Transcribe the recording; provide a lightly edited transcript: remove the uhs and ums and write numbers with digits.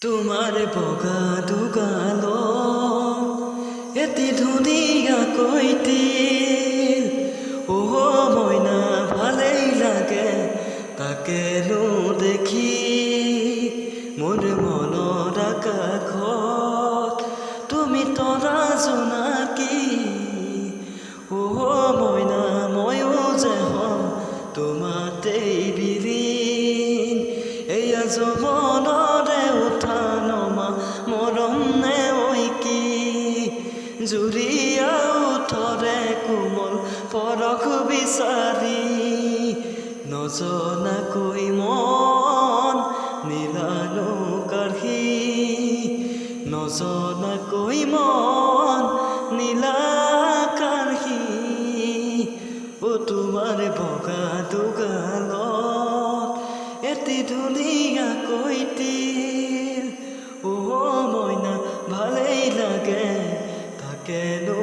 তোমাৰ বগা দুগালো এটি ধুনীয়া কৈছিল ও মইনা ভালেই লাগে তাকেনো দেখি মোৰ মনৰ আকাশত তুমি তৰা জোনাকী ও মইনা ময়ো যে হম তোমাতেই বিলীন এয়া যৌৱনৰে উঠা নমা মৰম নে ঐ কি জুৰিয়া উঠৰে কোমল পৰশ বিচাৰি নজনাকৈ মন নীলানো কাঢ়ি নজনাকৈ মন নীলা কাঢ়ি ও তোমাৰ বগা দুগালত এটি ধুনীয়া কৈছিল ও মইনা ভালেই লাগে তাকেনো